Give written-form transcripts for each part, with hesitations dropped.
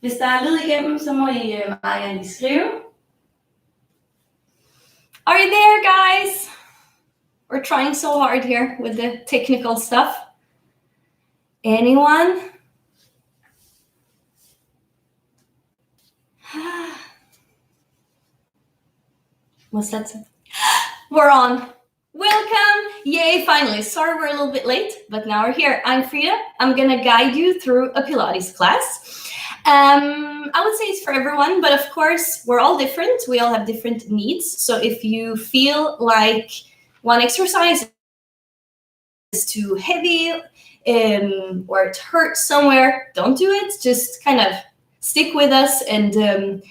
Hvis der er lyd igennem, så må I meget gerne lige skrive. Are you there, guys? We're trying so hard here with the technical stuff. Anyone? What's that? We're on. Welcome. Yay, finally. Sorry we're a little bit late, but now we're here. I'm Frida. I'm going to guide you through a Pilates class. I would say it's for everyone, but of course, we're all different. We all have different needs. So if you feel like one exercise is too heavy or it hurts somewhere, don't do it. Just kind of stick with us, and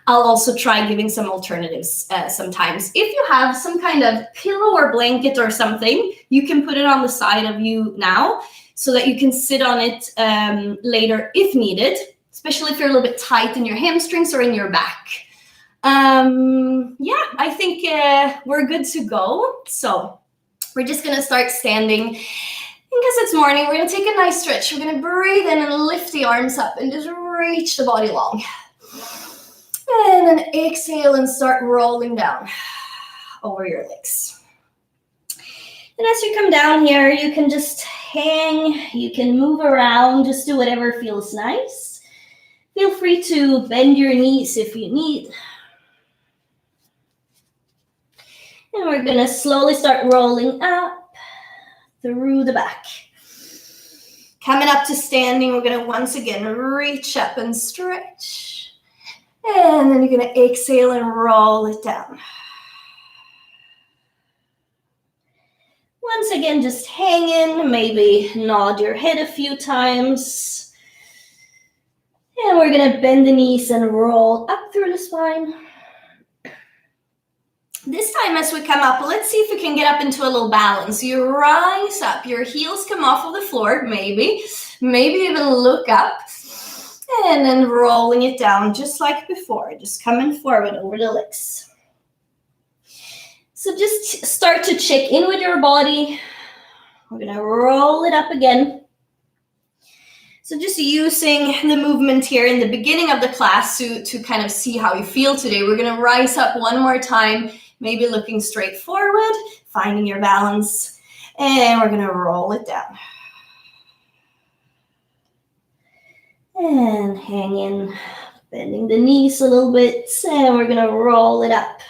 I'll also try giving some alternatives sometimes. If you have some kind of pillow or blanket or something, you can put it on the side of you now so that you can sit on it later if needed, especially if you're a little bit tight in your hamstrings or in your back. Yeah, I think we're good to go. So we're just going to start standing. Because it's morning, we're going to take a nice stretch. We're going to breathe in and lift the arms up and just reach the body long. And then exhale and start rolling down over your legs. And as you come down here, you can just hang, you can move around, just do whatever feels nice. Feel free to bend your knees if you need. And we're going to slowly start rolling up through the back. Coming up to standing, we're going to once again reach up and stretch. And then you're going to exhale and roll it down. Once again, just hang in, maybe nod your head a few times. And we're going to bend the knees and roll up through the spine. This time as we come up, let's see if we can get up into a little balance. You rise up, your heels come off of the floor, maybe even look up. And then rolling it down just like before, just coming forward over the legs. So just start to check in with your body. We're going to roll it up again. So just using the movement here in the beginning of the class to kind of see how you feel today. We're going to rise up one more time, maybe looking straight forward, finding your balance, and we're going to roll it down. And hang in, bending the knees a little bit, and we're going to roll it up.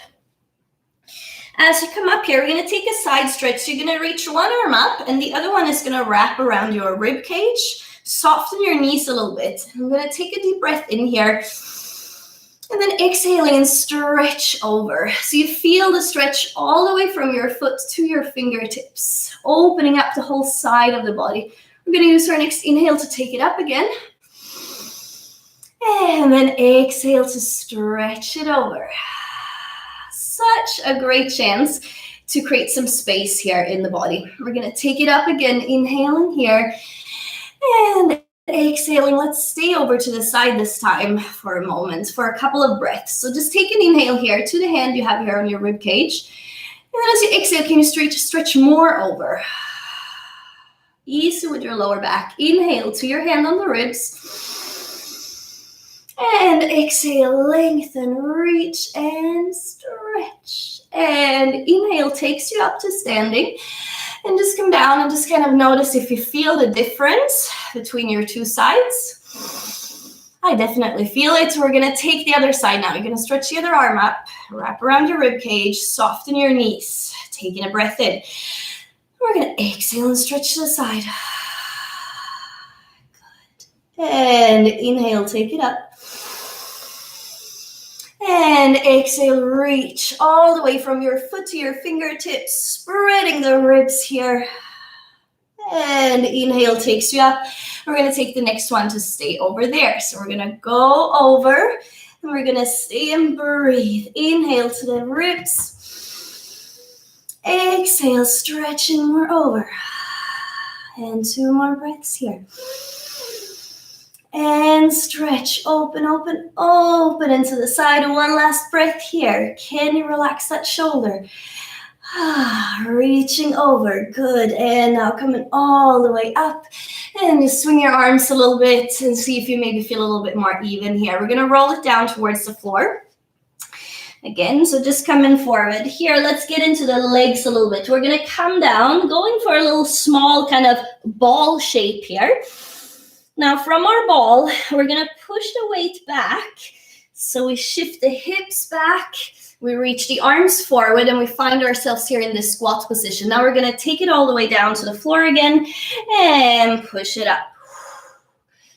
As you come up here, we're going to take a side stretch. You're going to reach one arm up, and the other one is going to wrap around your rib cage. Soften your knees a little bit. I'm going to take a deep breath in here, and then exhaling and stretch over. So you feel the stretch all the way from your foot to your fingertips, opening up the whole side of the body. We're going to use our next inhale to take it up again. And then exhale to stretch it over. Such a great chance to create some space here in the body. We're going to take it up again, inhaling here. And exhaling, let's stay over to the side this time for a moment, for a couple of breaths. So just take an inhale here to the hand you have here on your rib cage. And then as you exhale, can you stretch more over? Easy with your lower back. Inhale to your hand on the ribs. And exhale, lengthen, reach, and stretch. And inhale takes you up to standing. And just come down and just kind of notice if you feel the difference between your two sides. I definitely feel it. We're going to take the other side now. You're going to stretch the other arm up, wrap around your rib cage, soften your knees, taking a breath in. We're going to exhale and stretch to the side. Good. And inhale, take it up. And exhale, reach all the way from your foot to your fingertips, spreading the ribs here. And inhale takes you up. We're going to take the next one to stay over there. So we're going to go over and we're going to stay and breathe. Inhale to the ribs. Exhale, stretching, we're over. And two more breaths here. And stretch, open, open, open into the side. One last breath here. Can you relax that shoulder? Reaching over, good. And now coming all the way up. And you swing your arms a little bit and see if you maybe feel a little bit more even here. We're gonna roll it down towards the floor. Again, so just coming forward. Here, let's get into the legs a little bit. We're gonna come down, going for a little small kind of ball shape here. Now from our ball, we're gonna push the weight back. So we shift the hips back, we reach the arms forward, and we find ourselves here in this squat position. Now we're gonna take it all the way down to the floor again and push it up.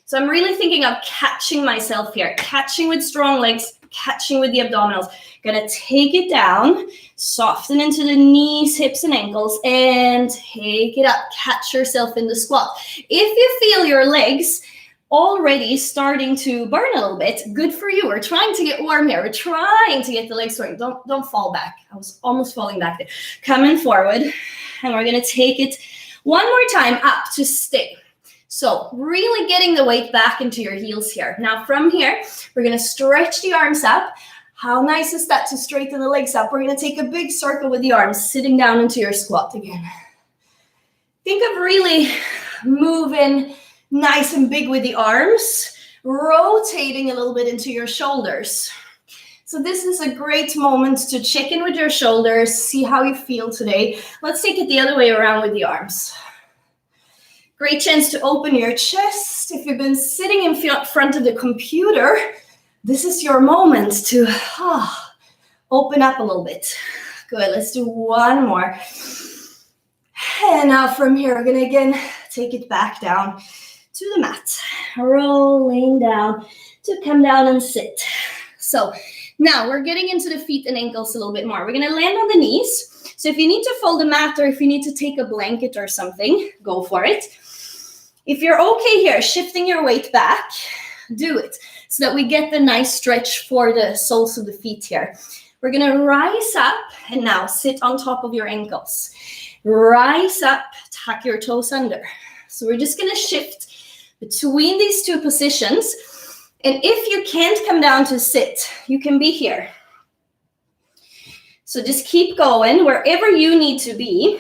So I'm really thinking of catching myself here, catching with strong legs, catching with the abdominals. Gonna take it down, soften into the knees, hips, and ankles, and take it up. Catch yourself in the squat. If you feel your legs already starting to burn a little bit, good for you. We're trying to get warm here. We're trying to get the legs warm. Don't fall back. I was almost falling back there. Coming forward, and we're gonna take it one more time up to stay. So really getting the weight back into your heels here. Now from here, we're gonna stretch the arms up. How nice is that to straighten the legs up? We're gonna take a big circle with the arms, sitting down into your squat again. Think of really moving nice and big with the arms, rotating a little bit into your shoulders. So this is a great moment to check in with your shoulders, see how you feel today. Let's take it the other way around with the arms. Great chance to open your chest. If you've been sitting in front of the computer, this is your moment to open up a little bit. Good, let's do one more. And now from here, we're gonna again take it back down to the mat. Rolling down to come down and sit. So now we're getting into the feet and ankles a little bit more. We're gonna land on the knees. So if you need to fold a mat or if you need to take a blanket or something, go for it. If you're okay here, shifting your weight back, do it so that we get the nice stretch for the soles of the feet here. We're gonna rise up and now sit on top of your ankles. Rise up, tuck your toes under. So we're just gonna shift between these two positions. And if you can't come down to sit, you can be here. So just keep going wherever you need to be.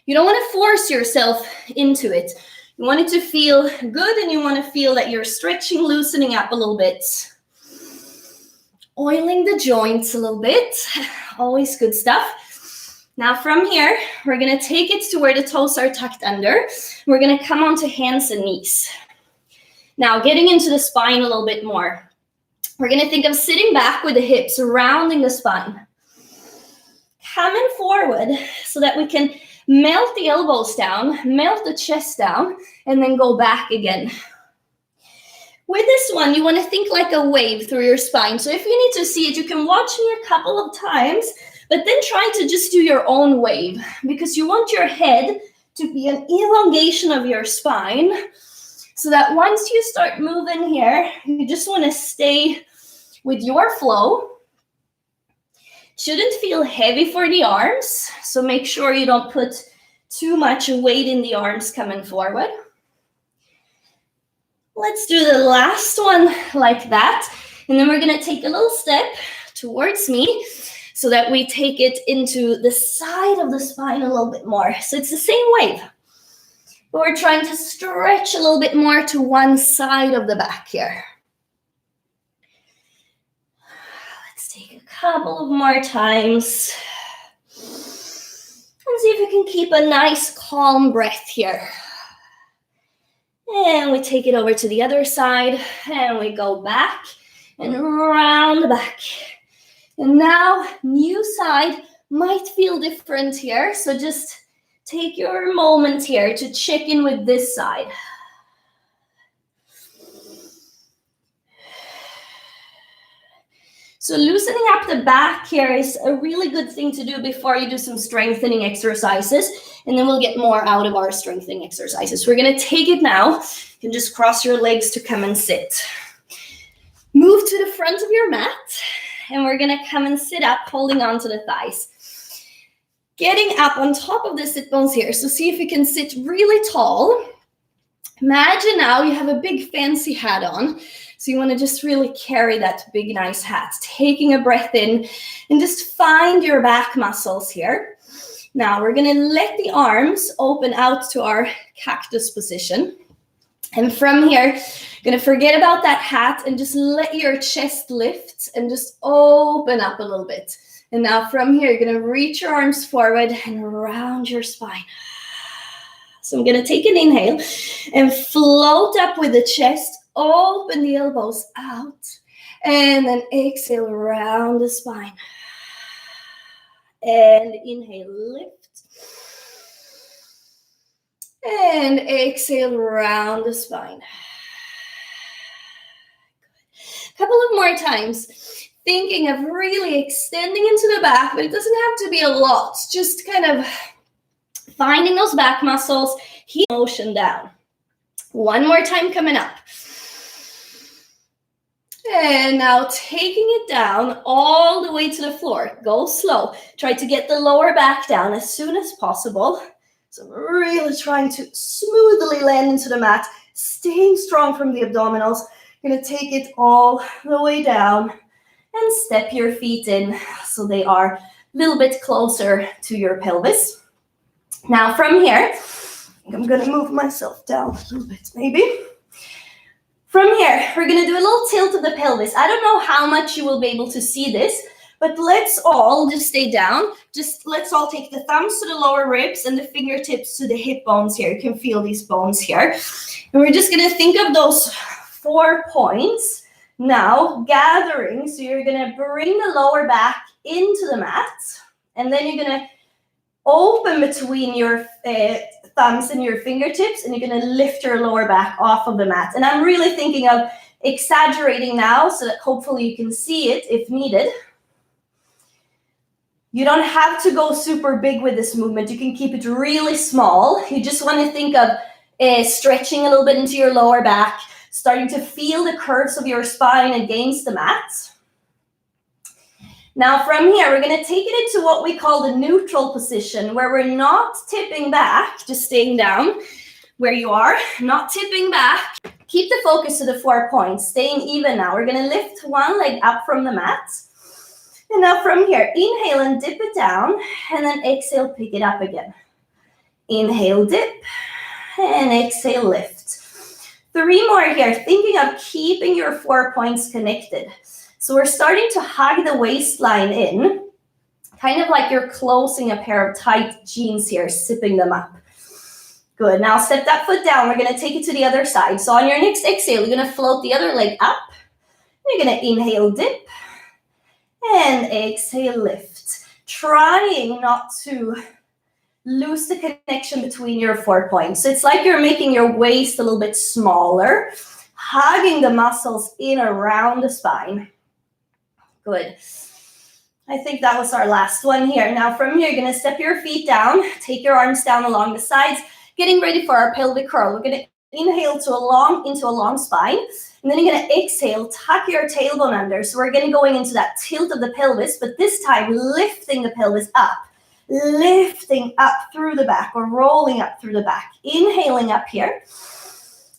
You don't want to force yourself into it. You want it to feel good and you want to feel that you're stretching, loosening up a little bit. Oiling the joints a little bit. Always good stuff. Now from here, we're going to take it to where the toes are tucked under. We're going to come onto hands and knees. Now getting into the spine a little bit more. We're going to think of sitting back with the hips surrounding the spine. Coming forward so that we can melt the elbows down, melt the chest down, and then go back again. With this one, you want to think like a wave through your spine. So if you need to see it, you can watch me a couple of times, but then try to just do your own wave because you want your head to be an elongation of your spine so that once you start moving here, you just want to stay with your flow. Shouldn't feel heavy for the arms, so make sure you don't put too much weight in the arms coming forward. Let's do the last one like that, and then we're gonna take a little step towards me so that we take it into the side of the spine a little bit more. So it's the same wave, but we're trying to stretch a little bit more to one side of the back here. Couple of more times. And see if you can keep a nice calm breath here. And we take it over to the other side and we go back and around the back. And now new side might feel different here. So just take your moment here to check in with this side. So loosening up the back here is a really good thing to do before you do some strengthening exercises. And then we'll get more out of our strengthening exercises. We're going to take it now. You can just cross your legs to come and sit. Move to the front of your mat. And we're going to come and sit up, holding on to the thighs. Getting up on top of the sit bones here. So see if you can sit really tall. Imagine now you have a big fancy hat on. So you want to just really carry that big, nice hat. Taking a breath in and just find your back muscles here. Now we're gonna let the arms open out to our cactus position. And from here, gonna forget about that hat and just let your chest lift and just open up a little bit. And now from here, you're gonna reach your arms forward and round your spine. So I'm gonna take an inhale and float up with the chest, open the elbows out, and then exhale, round the spine. And inhale, lift. And exhale, round the spine. A couple of more times. Thinking of really extending into the back, but it doesn't have to be a lot. Just kind of finding those back muscles, heel motion down. One more time coming up. And now taking it down all the way to the floor. Go slow. Try to get the lower back down as soon as possible. So I'm really trying to smoothly land into the mat, staying strong from the abdominals. You're going to take it all the way down and step your feet in so they are a little bit closer to your pelvis. Now from here, I'm going to move myself down a little bit maybe. From here, we're going to do a little tilt of the pelvis. I don't know how much you will be able to see this, but let's all just stay down. Just let's all take the thumbs to the lower ribs and the fingertips to the hip bones here. You can feel these bones here. And we're just going to think of those 4 points now gathering. So you're going to bring the lower back into the mat. And then you're going to open between your thumbs and your fingertips. And you're going to lift your lower back off of the mat. And I'm really thinking of exaggerating now so that hopefully you can see it if needed. You don't have to go super big with this movement. You can keep it really small. You just want to think of stretching a little bit into your lower back, starting to feel the curves of your spine against the mat. Now from here, we're going to take it into what we call the neutral position, where we're not tipping back, just staying down where you are, not tipping back. Keep the focus to the 4 points, staying even now. We're going to lift one leg up from the mat. And now from here, inhale and dip it down, and then exhale, pick it up again. Inhale, dip, and exhale, lift. 3 more here, thinking of keeping your 4 points connected. So we're starting to hug the waistline in, kind of like you're closing a pair of tight jeans here, zipping them up. Good, now step that foot down. We're gonna take it to the other side. So on your next exhale, you're gonna float the other leg up. You're gonna inhale, dip, and exhale, lift. Trying not to lose the connection between your 4 points. So it's like you're making your waist a little bit smaller, hugging the muscles in around the spine. Good. I think that was our last one here. Now from here, you're going to step your feet down, take your arms down along the sides, getting ready for our pelvic curl. We're going to inhale into a long spine, and then you're going to exhale, tuck your tailbone under. So we're going to going into that tilt of the pelvis, but this time lifting the pelvis up, lifting up through the back or rolling up through the back. Inhaling up here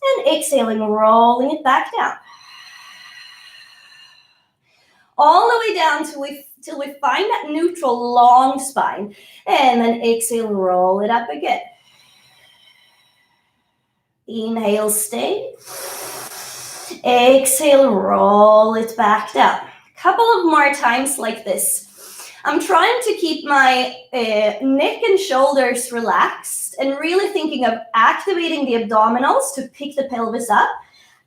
and exhaling, rolling it back down. All the way down till we find that neutral long spine, and then exhale, roll it up again. Inhale, stay. Exhale, roll it back down. A couple of more times like this. I'm trying to keep my neck and shoulders relaxed and really thinking of activating the abdominals to pick the pelvis up,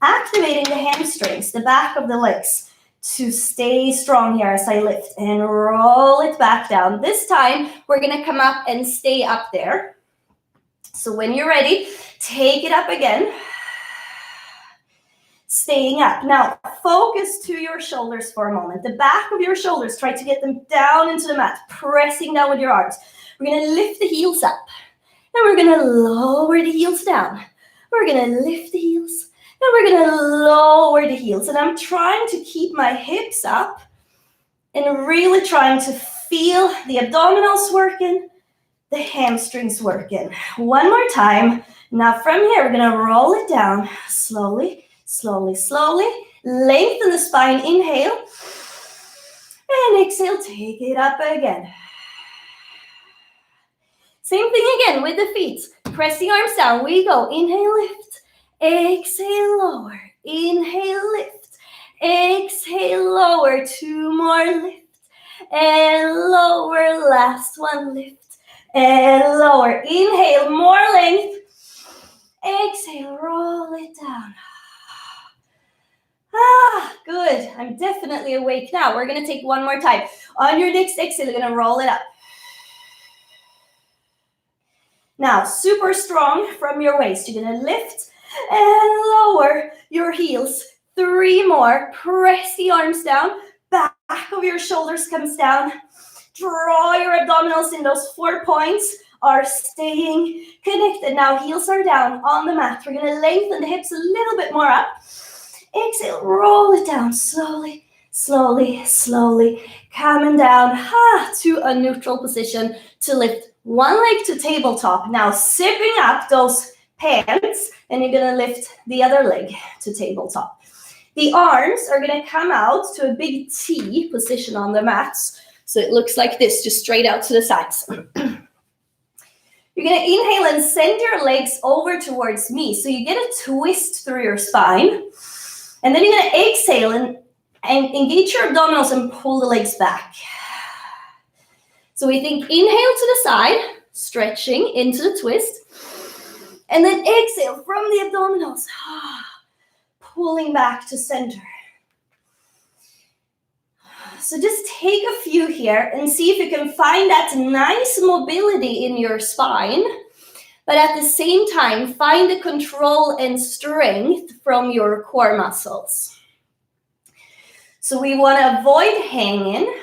activating the hamstrings, the back of the legs, to stay strong here as I lift and roll it back down. This time, we're gonna come up and stay up there. So when you're ready, take it up again. Staying up. Now, focus to your shoulders for a moment. The back of your shoulders, try to get them down into the mat, pressing down with your arms. We're gonna lift the heels up, and we're gonna lower the heels down. We're gonna lift the heels, and we're gonna lower the heels. And I'm trying to keep my hips up and really trying to feel the abdominals working, the hamstrings working. One more time. Now from here, we're gonna roll it down slowly, slowly, slowly. Lengthen the spine, inhale. And exhale, take it up again. Same thing again with the feet. Press the arms down. We go. Inhale, lift. Exhale, lower. Inhale, lift. Exhale, lower. 2 more, lift. And lower. Last one, lift. And lower. Inhale, more length. Exhale, roll it down. Good. I'm definitely awake now. We're going to take one more time. On your next exhale, you're going to roll it up. Now, super strong from your waist. You're going to lift and lower your heels. 3 more. Press the arms down. Back of your shoulders comes down. Draw your abdominals in. Those 4 points are staying connected. Now, heels are down on the mat. We're going to lengthen the hips a little bit more up. Exhale, roll it down slowly, slowly, slowly. Coming down to a neutral position to lift one leg to tabletop. Now, zipping up those pants, and you're going to lift the other leg to tabletop. The arms are going to come out to a big T position on the mats. So it looks like this, just straight out to the sides. You're going to inhale and send your legs over towards me. So you get a twist through your spine. And then you're going to exhale and engage your abdominals and pull the legs back. So we think inhale to the side, stretching into the twist. And then exhale from the abdominals, pulling back to center. So just take a few here and see if you can find that nice mobility in your spine. But at the same time, find the control and strength from your core muscles. So we want to avoid hanging.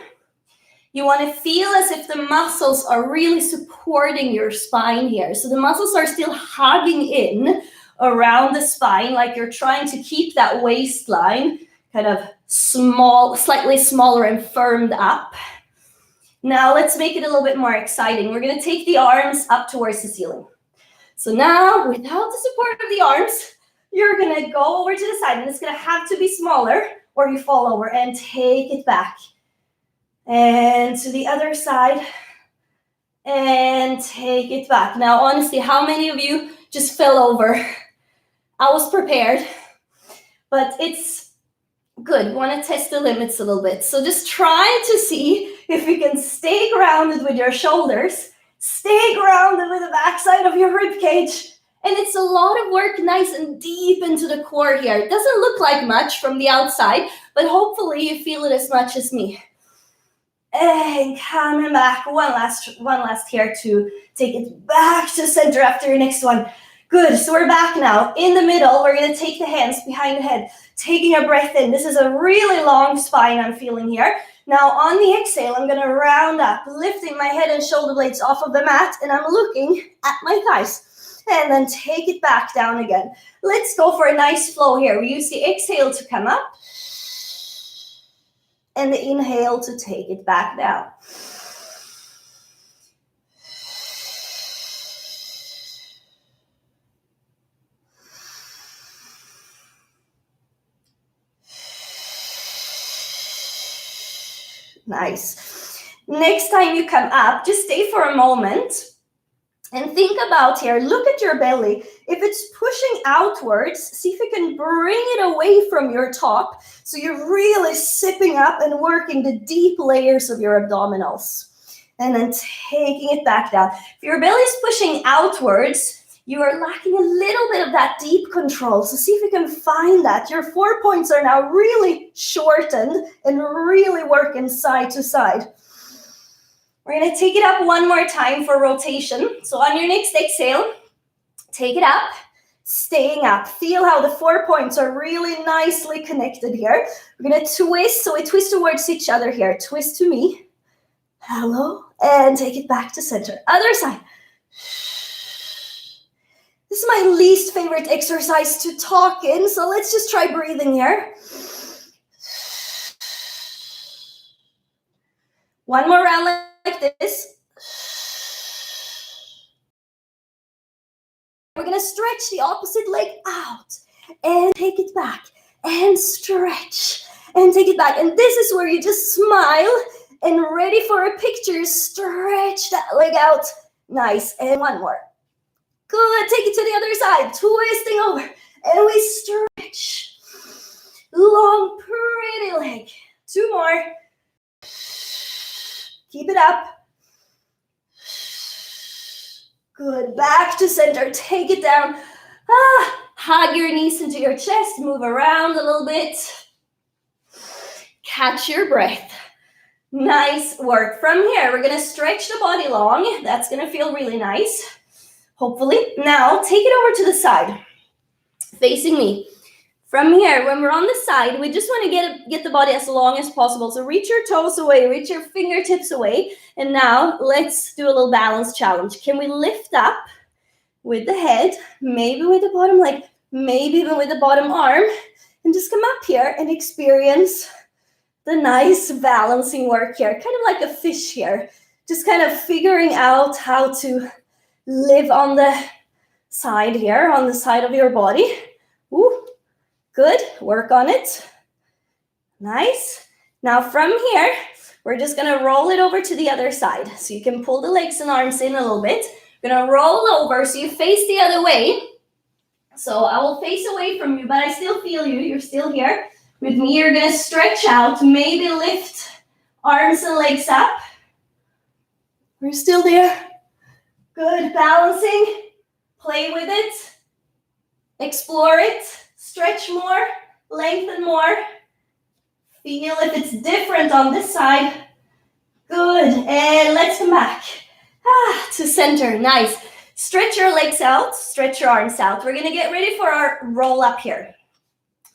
You want to feel as if the muscles are really supporting your spine here. So the muscles are still hugging in around the spine, like you're trying to keep that waistline kind of small, slightly smaller and firmed up. Now let's make it a little bit more exciting. We're going to take the arms up towards the ceiling. So now, without the support of the arms, you're going to go over to the side, and it's going to have to be smaller or you fall over, and take it back. And to the other side, and take it back. Now, honestly, how many of you just fell over? I was prepared, but it's good. We want to test the limits a little bit. So just try to see if you can stay grounded with your shoulders. Stay grounded with the backside of your rib cage. And it's a lot of work nice and deep into the core here. It doesn't look like much from the outside, but hopefully you feel it as much as me. And coming back, one last here to take it back to center after your next one. Good, so we're back now. In the middle, we're going to take the hands behind the head, taking a breath in. This is a really long spine I'm feeling here. Now on the exhale, I'm going to round up, lifting my head and shoulder blades off of the mat, and I'm looking at my thighs. And then take it back down again. Let's go for a nice flow here. We use the exhale to come up, and the inhale to take it back down. Nice. Next time you come up, just stay for a moment and think about here. Look at your belly. If it's pushing outwards, see if you can bring it away from your top. So you're really sipping up and working the deep layers of your abdominals. And then taking it back down. If your belly is pushing outwards, you are lacking a little bit of that deep control. So see if you can find that. Your 4 points are now really shortened and really working side to side. We're going to take it up one more time for rotation. So on your next exhale, take it up, staying up. Feel how the 4 points are really nicely connected here. We're going to twist, so we twist towards each other here. Twist to me. Hello. And take it back to center. Other side. This is my least favorite exercise to talk in, so let's just try breathing here. One more round like this. We're going to stretch the opposite leg out and take it back and stretch and take it back. And this is where you just smile and ready for a picture. Stretch that leg out. Nice. And one more. Good. Take it to the other side. Twisting over. And we stretch. Long, pretty leg. Two more. Keep it up. Good. Back to center. Take it down. Hug your knees into your chest. Move around a little bit. Catch your breath. Nice work. From here, we're going to stretch the body long. That's going to feel really nice. Hopefully. Now, take it over to the side. Facing me. From here, when we're on the side, we just want to get the body as long as possible. So reach your toes away, reach your fingertips away. And now let's do a little balance challenge. Can we lift up with the head, maybe with the bottom leg, maybe even with the bottom arm, and just come up here and experience the nice balancing work here. Kind of like a fish here. Just kind of figuring out how to live on the side here, on the side of your body. Ooh. Good, work on it. Nice. Now from here, we're just gonna roll it over to the other side. So you can pull the legs and arms in a little bit. We're gonna roll over so you face the other way. So I will face away from you, but I still feel you. You're still here. With me, you're gonna stretch out, maybe lift arms and legs up. We're still there. Good, balancing. Play with it. Explore it. Stretch more, lengthen more. Feel if it's different on this side. Good, and let's come back. To center, nice. Stretch your legs out, stretch your arms out. We're gonna get ready for our roll up here.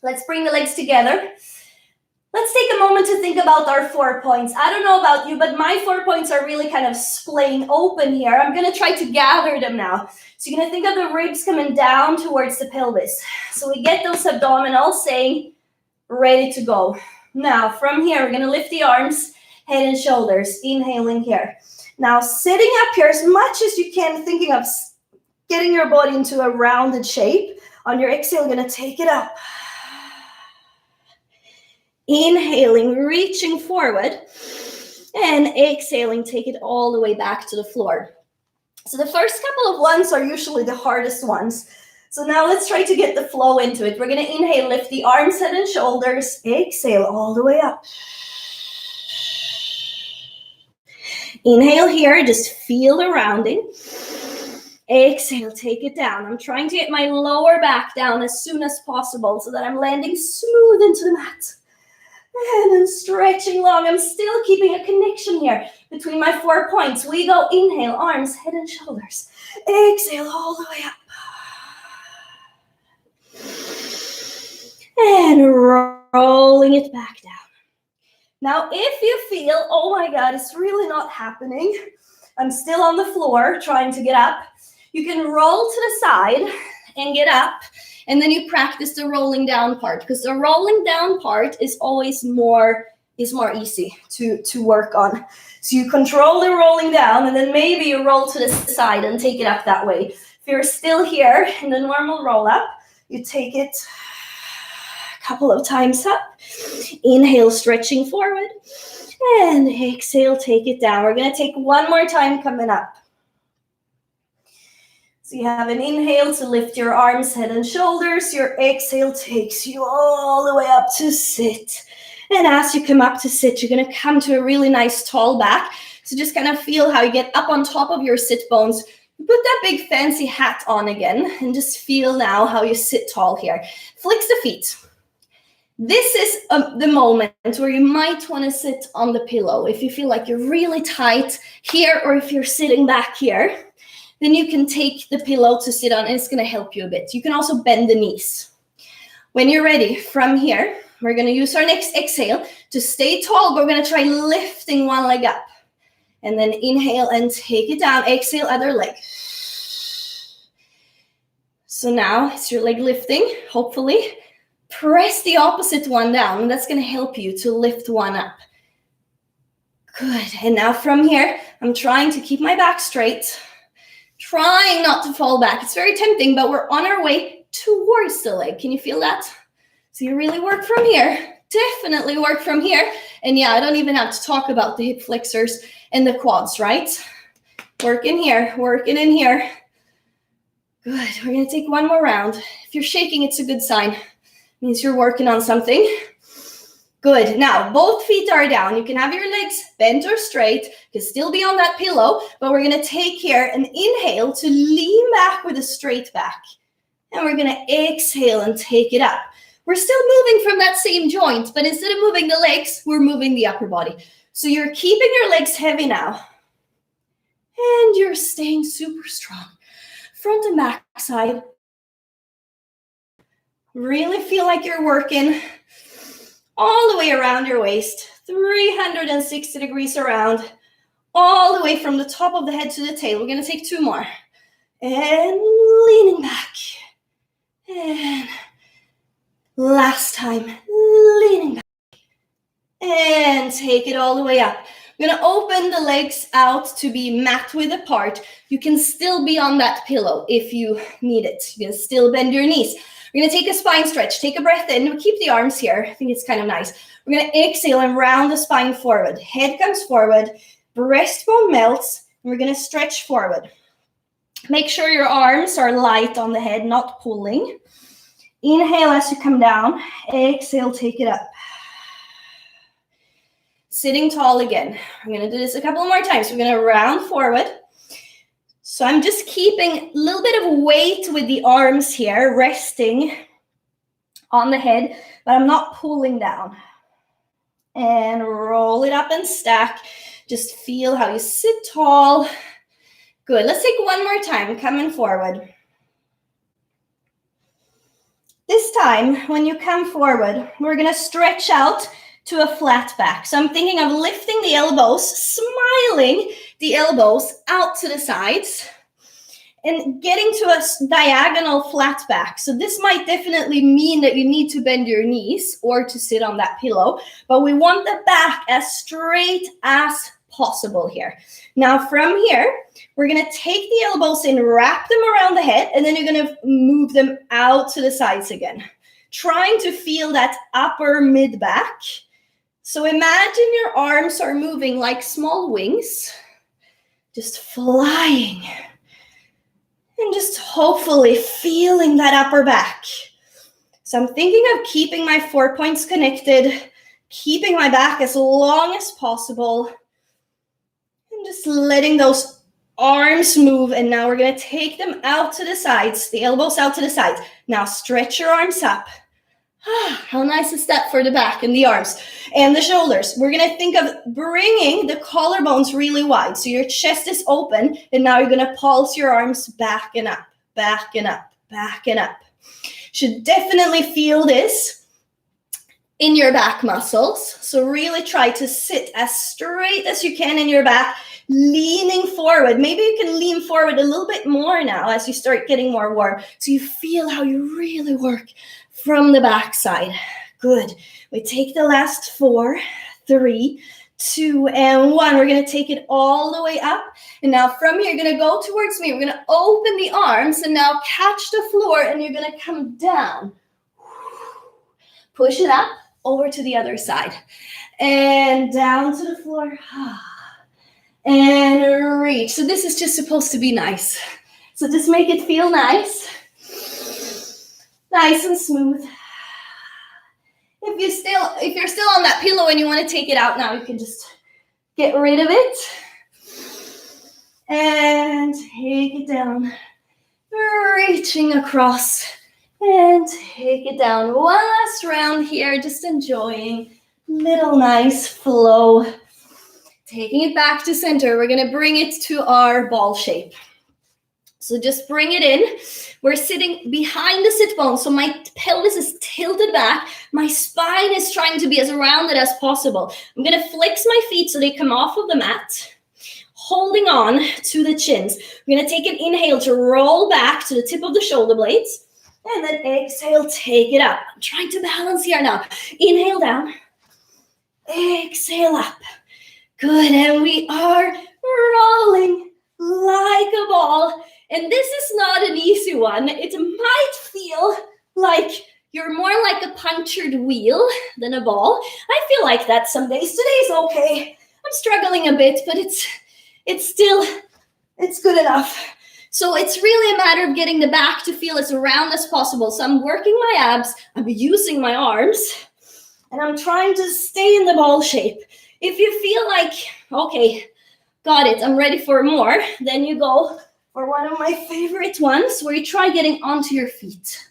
Let's bring the legs together. Let's take a moment to think about our 4 points. I don't know about you, but my 4 points are really kind of splaying open here. I'm gonna try to gather them now. So you're gonna think of the ribs coming down towards the pelvis. So we get those abdominals saying, ready to go. Now from here, we're gonna lift the arms, head and shoulders, inhaling here. Now sitting up here as much as you can, thinking of getting your body into a rounded shape. On your exhale, you're gonna take it up. Inhaling, reaching forward, and exhaling, take it all the way back to the floor. So the first couple of ones are usually the hardest ones. So now let's try to get the flow into it. We're going to inhale, lift the arms, head, and shoulders. Exhale all the way up. Inhale here, just feel the rounding. Exhale, take it down. I'm trying to get my lower back down as soon as possible so that I'm landing smooth into the mat. And then stretching long. I'm still keeping a connection here between my 4 points. We go inhale, arms, head, and shoulders. Exhale all the way up. And rolling it back down. Now, if you feel, oh my God, it's really not happening. I'm still on the floor trying to get up. You can roll to the side and get up. And then you practice the rolling down part, because the rolling down part is always more easy to work on. So you control the rolling down, and then maybe you roll to the side and take it up that way. If you're still here in the normal roll up, you take it a couple of times up. Inhale, stretching forward, and exhale, take it down. We're going to take one more time coming up. So you have an inhale to lift your arms, head, and shoulders. Your exhale takes you all the way up to sit. And as you come up to sit, you're going to come to a really nice tall back. So just kind of feel how you get up on top of your sit bones. You put that big fancy hat on again and just feel now how you sit tall here. Flex the feet. This is the moment where you might want to sit on the pillow. If you feel like you're really tight here, or if you're sitting back here, then you can take the pillow to sit on, and it's going to help you a bit. You can also bend the knees. When you're ready, from here, we're going to use our next exhale to stay tall. We're going to try lifting one leg up. And then inhale and take it down. Exhale, other leg. So now it's your leg lifting, hopefully. Press the opposite one down, and that's going to help you to lift one up. Good. And now from here, I'm trying to keep my back straight. Trying not to fall back. It's very tempting, but we're on our way towards the leg. Can you feel that? So you really work from here. Definitely work from here. And yeah, I don't even have to talk about the hip flexors and the quads, right? Working here, working in here. Good, we're gonna take one more round. If you're shaking, it's a good sign. It means you're working on something. Good, now both feet are down. You can have your legs bent or straight. You can still be on that pillow, but we're gonna take here an inhale to lean back with a straight back. And we're gonna exhale and take it up. We're still moving from that same joint, but instead of moving the legs, we're moving the upper body. So you're keeping your legs heavy now. And you're staying super strong. Front and back side. Really feel like you're working all the way around your waist, 360 degrees around, all the way from the top of the head to the tail. We're going to take two more. And leaning back. And last time, leaning back. And take it all the way up. We're going to open the legs out to be mat width apart. You can still be on that pillow if you need it. You can still bend your knees. We're going to take a spine stretch. Take a breath in. We'll keep the arms here. I think it's kind of nice. We're going to exhale and round the spine forward. Head comes forward. Breastbone melts. And we're going to stretch forward. Make sure your arms are light on the head, not pulling. Inhale as you come down. Exhale, take it up. Sitting tall again. I'm going to do this a couple more times. We're going to round forward. So I'm just keeping a little bit of weight with the arms here, resting on the head, but I'm not pulling down. And roll it up and stack. Just feel how you sit tall. Good. Let's take one more time, coming forward. This time, when you come forward, we're going to stretch out to a flat back. So I'm thinking of lifting the elbows, smiling the elbows out to the sides, and getting to a diagonal flat back. So this might definitely mean that you need to bend your knees or to sit on that pillow, but we want the back as straight as possible here. Now from here, we're going to take the elbows in, wrap them around the head, and then you're going to move them out to the sides again, trying to feel that upper mid back. So imagine your arms are moving like small wings, just flying. And just hopefully feeling that upper back. So I'm thinking of keeping my 4 points connected, keeping my back as long as possible, and just letting those arms move. And now we're going to take them out to the sides, the elbows out to the sides. Now stretch your arms up. How nice is that for the back and the arms and the shoulders? We're going to think of bringing the collarbones really wide. So your chest is open, and now you're going to pulse your arms back and up, back and up, back and up. Should definitely feel this in your back muscles. So really try to sit as straight as you can in your back, leaning forward. Maybe you can lean forward a little bit more now as you start getting more warm, so you feel how you really work from the backside. Good. We take the last 4, 3, 2, and 1. We're going to take it all the way up. And now from here, you're going to go towards me. We're going to open the arms and now catch the floor, and you're going to come down. Push it up over to the other side. And down to the floor. And reach. So this is just supposed to be nice. So just make it feel nice. Nice and smooth. If you're still on that pillow and you want to take it out now, you can just get rid of it. And take it down. Reaching across. And take it down. One last round here, just enjoying little nice flow. Taking it back to center. We're going to bring it to our ball shape. So just bring it in. We're sitting behind the sit bone, so my pelvis is tilted back. My spine is trying to be as rounded as possible. I'm going to flex my feet so they come off of the mat, holding on to the chins. We're going to take an inhale to roll back to the tip of the shoulder blades, and then exhale, take it up. I'm trying to balance here now. Inhale down, exhale up. Good, and we are rolling like a ball. And this is not an easy one. It might feel like you're more like a punctured wheel than a ball. I feel like that some days. Today's okay. I'm struggling a bit, but it's still It's good enough. So it's really a matter of getting the back to feel as round as possible. So I'm working my abs, I'm using my arms, and I'm trying to stay in the ball shape. If you feel like, okay, got it, I'm ready for more, then you go for one of my favorite ones where you try getting onto your feet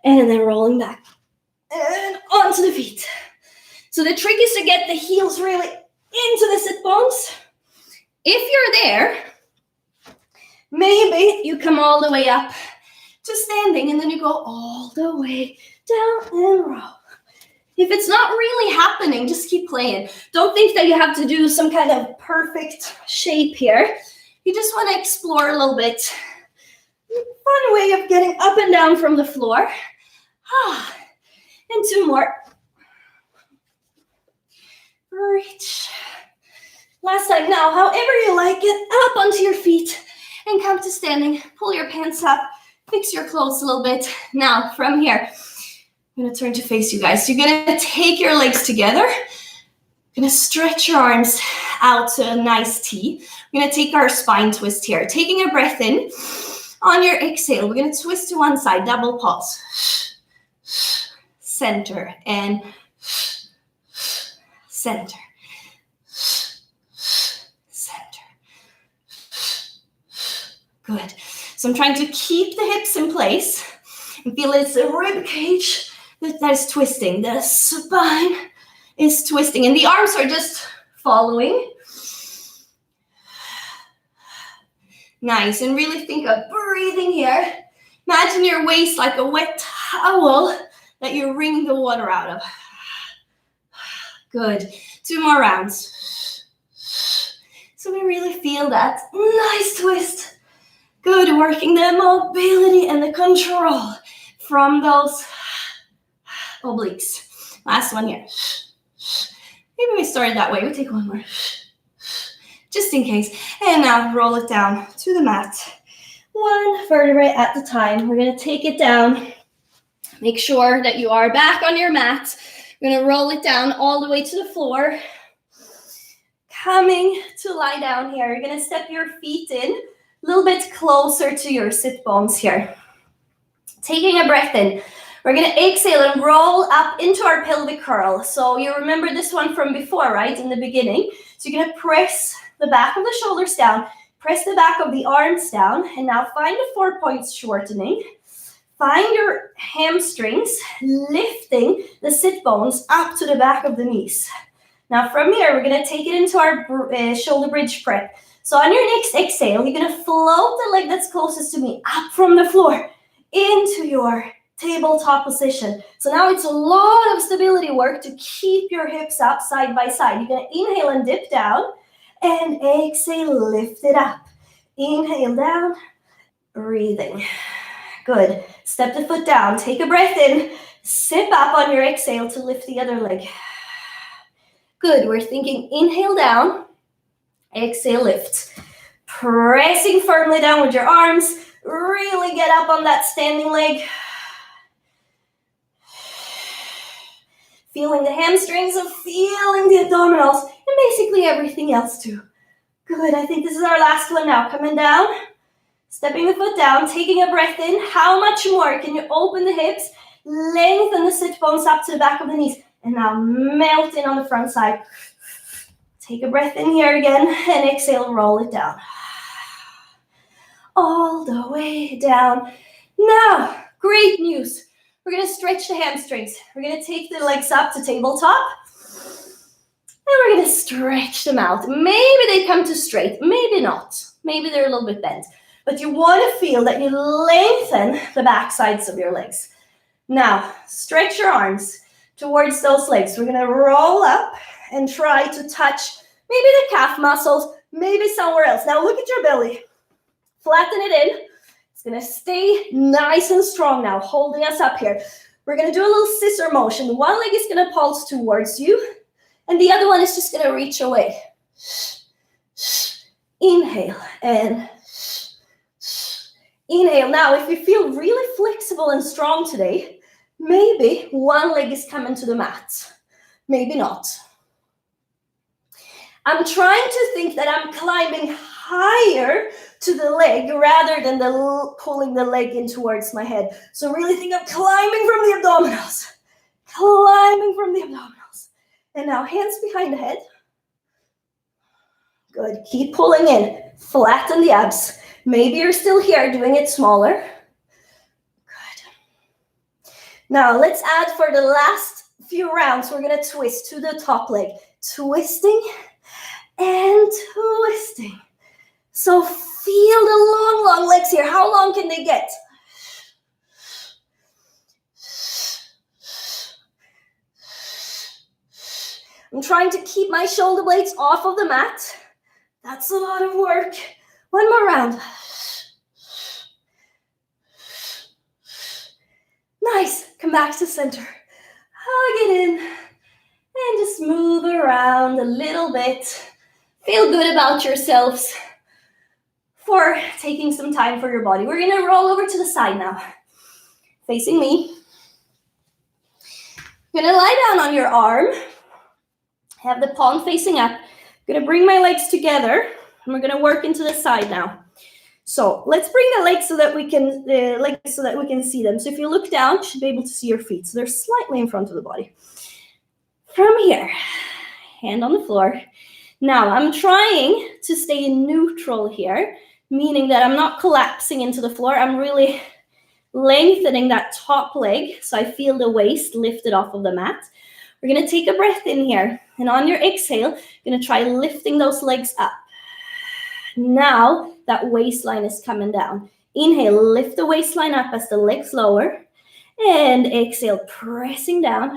and then rolling back and onto the feet. So the trick is to get the heels really into the sit bones. If you're there, maybe you come all the way up to standing and then you go all the way down and roll. If it's not really happening, just keep playing. Don't think that you have to do some kind of perfect shape here. You just want to explore a little bit. Fun way of getting up and down from the floor. And two more. Reach. Last time. Now, however you like it, up onto your feet and come to standing. Pull your pants up. Fix your clothes a little bit. Now, from here, I'm going to turn to face you guys. So you're going to take your legs together. You're going to stretch your arms out to a nice T. We're going to take our spine twist here. Taking a breath in. On your exhale, we're going to twist to one side. Double pulse. Center and center. Center. Good. So I'm trying to keep the hips in place and feel it's a rib cage that is twisting. The spine is twisting and the arms are just following. Nice. And really think of breathing here. Imagine your waist like a wet towel that you're wringing the water out of. Good. 2 more rounds. So we really feel that nice twist. Good. Working the mobility and the control from those obliques. Last one here. Maybe we started that way. We'll take one more. Just in case. And now roll it down to the mat. One vertebrae at a time. We're going to take it down. Make sure that you are back on your mat. We're going to roll it down all the way to the floor. Coming to lie down here. You're going to step your feet in a little bit closer to your sit bones here. Taking a breath in. We're going to exhale and roll up into our pelvic curl. So you remember this one from before, right? In the beginning. So you're going to press the back of the shoulders down. Press the back of the arms down. And now find the 4 points shortening. Find your hamstrings, lifting the sit bones up to the back of the knees. Now from here, we're going to take it into our shoulder bridge prep. So on your next exhale, you're going to float the leg that's closest to me up from the floor into your tabletop position. So now it's a lot of stability work to keep your hips up side by side. You're going to inhale and dip down and exhale, lift it up. Inhale down, breathing. Good. Step the foot down. Take a breath in. Sip up on your exhale to lift the other leg. Good. We're thinking inhale down. Exhale, lift. Pressing firmly down with your arms. Really get up on that standing leg. Feeling the hamstrings and feeling the abdominals and basically everything else too. Good. I think this is our last one now. Coming down. Stepping the foot down, taking a breath in. How much more can you open the hips, lengthen the sit bones up to the back of the knees, and now melt in on the front side. Take a breath in here again, and exhale, roll it down. All the way down. Now, great news. We're going to stretch the hamstrings. We're going to take the legs up to tabletop, and we're going to stretch them out. Maybe they come to straight, maybe not. Maybe they're a little bit bent. But you want to feel that you lengthen the back sides of your legs. Now, stretch your arms towards those legs. We're going to roll up and try to touch maybe the calf muscles, maybe somewhere else. Now, look at your belly. Flatten it in. It's going to stay nice and strong now, holding us up here. We're going to do a little scissor motion. One leg is going to pulse towards you, and the other one is just going to reach away. Inhale and inhale. Now, if you feel really flexible and strong today, maybe one leg is coming to the mat. Maybe not. I'm trying to think that I'm climbing higher to the leg rather than pulling the leg in towards my head. So really think of climbing from the abdominals. Climbing from the abdominals. And now hands behind the head. Good. Keep pulling in. Flatten the abs. Maybe you're still here doing it smaller. Good. Now let's add for the last few rounds. We're going to twist to the top leg. Twisting and twisting. So feel the long legs here. How long can they get? I'm trying to keep my shoulder blades off of the mat. That's a lot of work. One more round. Nice. Come back to center. Hug it in. And just move around a little bit. Feel good about yourselves for taking some time for your body. We're going to roll over to the side now. Facing me. You're going to lie down on your arm. Have the palm facing up. I'm going to bring my legs together. And we're going to work into the side now. So let's bring the legs so that we can see them. So if you look down, you should be able to see your feet. So they're slightly in front of the body. From here, hand on the floor. Now I'm trying to stay in neutral here, meaning that I'm not collapsing into the floor. I'm really lengthening that top leg so I feel the waist lifted off of the mat. We're going to take a breath in here. And on your exhale, you're going to try lifting those legs up. Now that waistline is coming down. Inhale, lift the waistline up as the legs lower. And exhale, pressing down.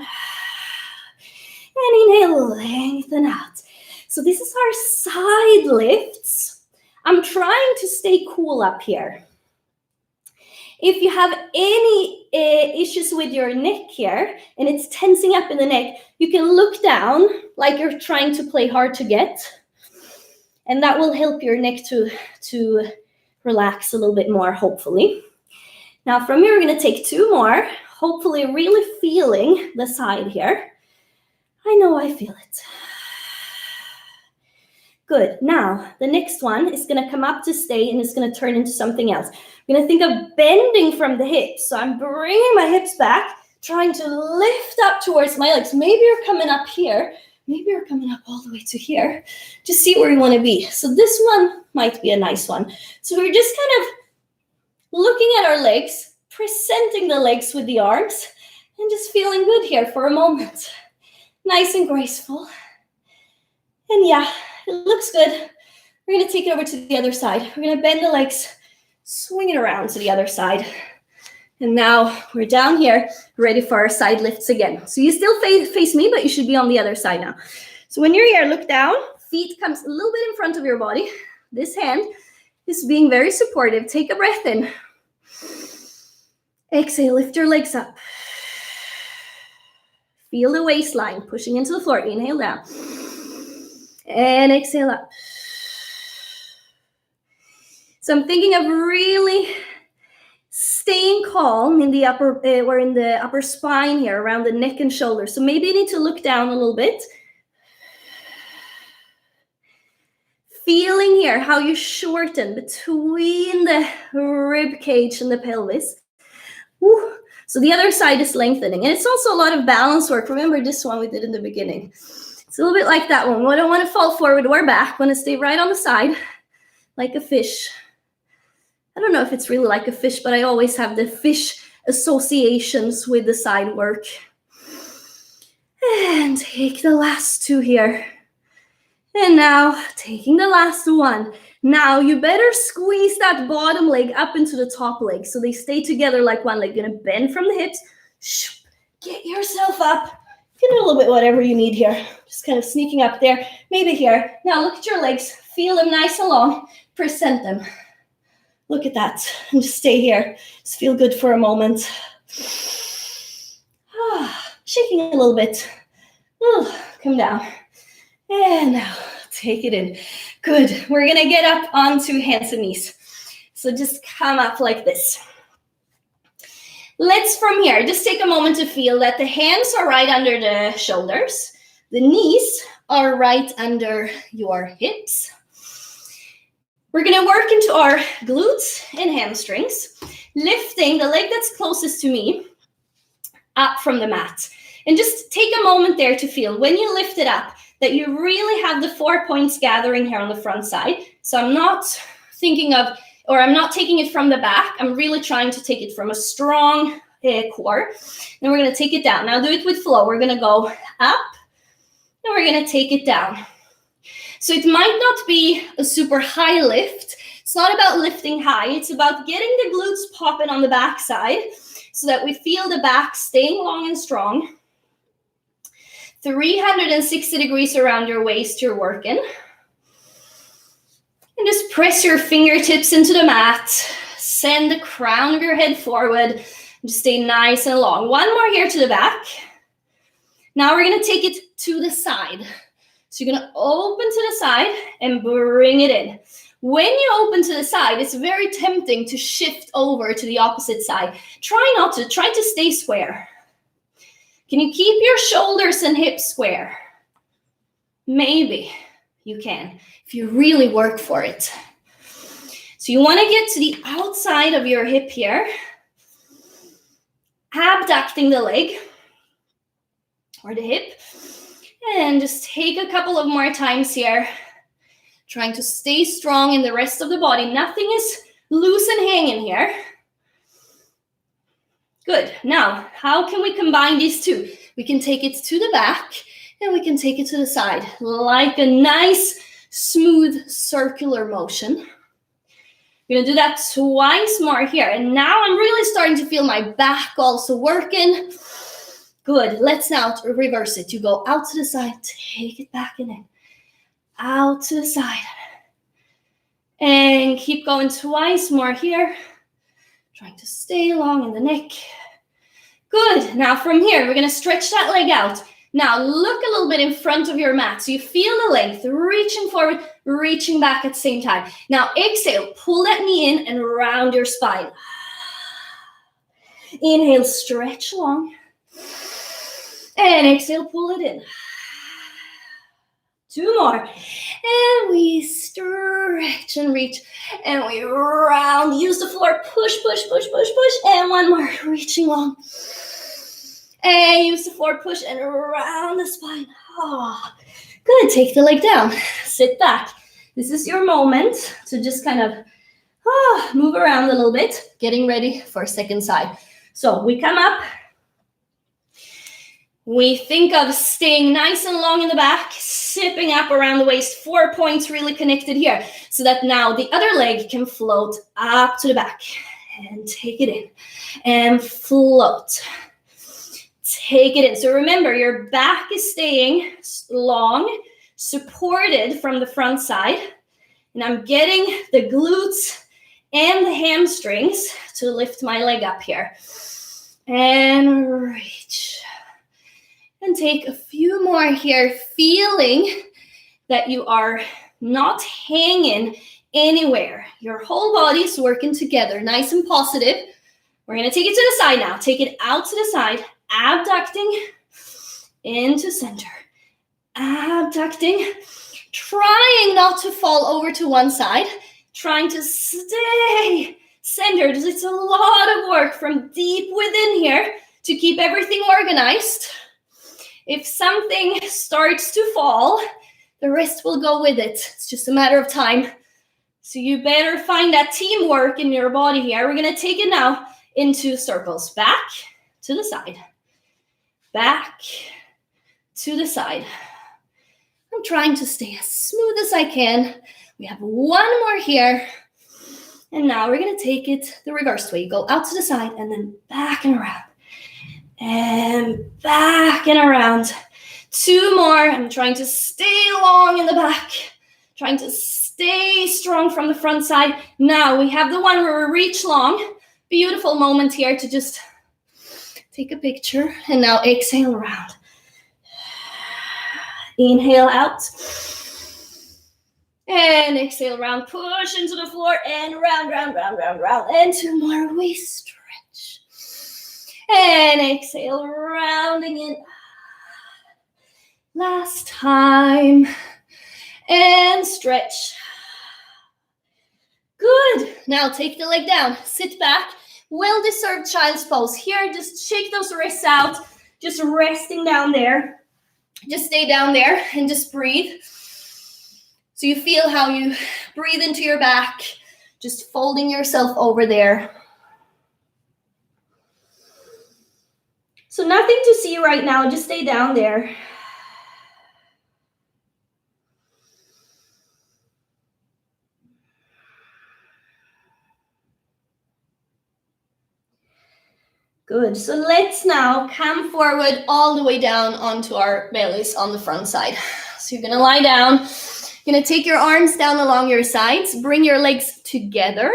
And inhale, lengthen out. So this is our side lifts. I'm trying to stay cool up here. If you have any issues with your neck here and it's tensing up in the neck, you can look down like you're trying to play hard to get. And that will help your neck to relax a little bit more, hopefully. Now from here, we're going to take two more, hopefully really feeling the side here. I know I feel it. Good. Now, the next one is going to come up to stay and it's going to turn into something else. I'm going to think of bending from the hips. So I'm bringing my hips back, trying to lift up towards my legs. Maybe you're coming up here. Maybe you're coming up all the way to here. Just see where you want to be. So this one might be a nice one. So we're just kind of looking at our legs, presenting the legs with the arms, and just feeling good here for a moment. Nice and graceful. And yeah, it looks good. We're going to take it over to the other side. We're going to bend the legs, swing it around to the other side. And now we're down here, ready for our side lifts again. So you still face me, but you should be on the other side now. So when you're here, look down. Feet comes a little bit in front of your body. This hand is being very supportive. Take a breath in. Exhale, lift your legs up. Feel the waistline pushing into the floor. Inhale down. And exhale up. So I'm thinking of really staying calm in the upper spine here, around the neck and shoulders. So maybe you need to look down a little bit. Feeling here how you shorten between the rib cage and the pelvis. Woo. So the other side is lengthening. And it's also a lot of balance work. Remember this one we did in the beginning. It's a little bit like that one. We don't want to fall forward or back. Want to stay right on the side like a fish. I don't know if it's really like a fish, but I always have the fish associations with the side work. And take the last two here. And now taking the last one. Now you better squeeze that bottom leg up into the top leg so they stay together like one leg. Gonna bend from the hips. Get yourself up. You can do a little bit whatever you need here. Just kind of sneaking up there. Maybe here. Now look at your legs. Feel them nice and long. Present them. Look at that. And just stay here. Just feel good for a moment. Shaking a little bit. Come down. And now take it in. Good. We're going to get up onto hands and knees. So just come up like this. Let's from here, just take a moment to feel that the hands are right under the shoulders. The knees are right under your hips. We're gonna work into our glutes and hamstrings, lifting the leg that's closest to me up from the mat. And just take a moment there to feel, when you lift it up, that you really have the 4 points gathering here on the front side. So I'm not thinking of, or I'm not taking it from the back. I'm really trying to take it from a strong core. Then we're gonna take it down. Now do it with flow. We're gonna go up, and we're gonna take it down. So it might not be a super high lift. It's not about lifting high. It's about getting the glutes popping on the back side so that we feel the back staying long and strong. 360 degrees around your waist you're working. And just press your fingertips into the mat. Send the crown of your head forward. Just stay nice and long. One more here to the back. Now we're gonna take it to the side. So you're gonna open to the side and bring it in. When you open to the side, it's very tempting to shift over to the opposite side. Try not to, try to stay square. Can you keep your shoulders and hips square? Maybe you can, if you really work for it. So you wanna get to the outside of your hip here, abducting the leg or the hip. And just take a couple of more times here, trying to stay strong in the rest of the body. Nothing is loose and hanging here. Good. Now, how can we combine these two? We can take it to the back and we can take it to the side, like a nice, smooth, circular motion. We're gonna do that twice more here. And now I'm really starting to feel my back also working. Good. Let's now reverse it. You go out to the side, take it back and in. Out to the side. And keep going twice more here. Trying to stay long in the neck. Good. Now from here, we're going to stretch that leg out. Now look a little bit in front of your mat. So you feel the length, reaching forward, reaching back at the same time. Now exhale, pull that knee in and round your spine. Inhale, stretch long. And exhale, pull it in. Two more. And we stretch and reach. And we round. Use the floor. Push, push, push, push, push. And one more. Reaching long. And use the floor. Push and round the spine. Oh, good. Take the leg down. Sit back. This is your moment to just kind of move around a little bit. Getting ready for second side. So we come up. We think of staying nice and long in the back, sipping up around the waist, 4 points really connected here, so that now the other leg can float up to the back. And take it in. And float. Take it in. So remember, your back is staying long, supported from the front side. And I'm getting the glutes and the hamstrings to lift my leg up here. And reach. And take a few more here, feeling that you are not hanging anywhere. Your whole body's working together, nice and positive. We're gonna take it to the side now. Take it out to the side, abducting into center. Abducting, trying not to fall over to one side, trying to stay centered. It's a lot of work from deep within here to keep everything organized. If something starts to fall, the rest will go with it. It's just a matter of time. So you better find that teamwork in your body here. We're going to take it now into circles. Back to the side. Back to the side. I'm trying to stay as smooth as I can. We have one more here. And now we're going to take it the reverse way. You go out to the side and then back and around. And back and around. Two more. I'm trying to stay long in the back. Trying to stay strong from the front side. Now we have the one where we reach long. Beautiful moment here to just take a picture. And now exhale around. Inhale out. And exhale round. Push into the floor and round, round, round, round, round. And two more. We stretch. And exhale, rounding in. Last time. And stretch. Good. Now take the leg down, sit back. Well-deserved child's pose. Here, just shake those wrists out, just resting down there. Just stay down there and just breathe. So you feel how you breathe into your back, just folding yourself over there. So nothing to see right now, just stay down there. Good, so let's now come forward all the way down onto our bellies on the front side. So you're gonna lie down, you're gonna take your arms down along your sides, bring your legs together.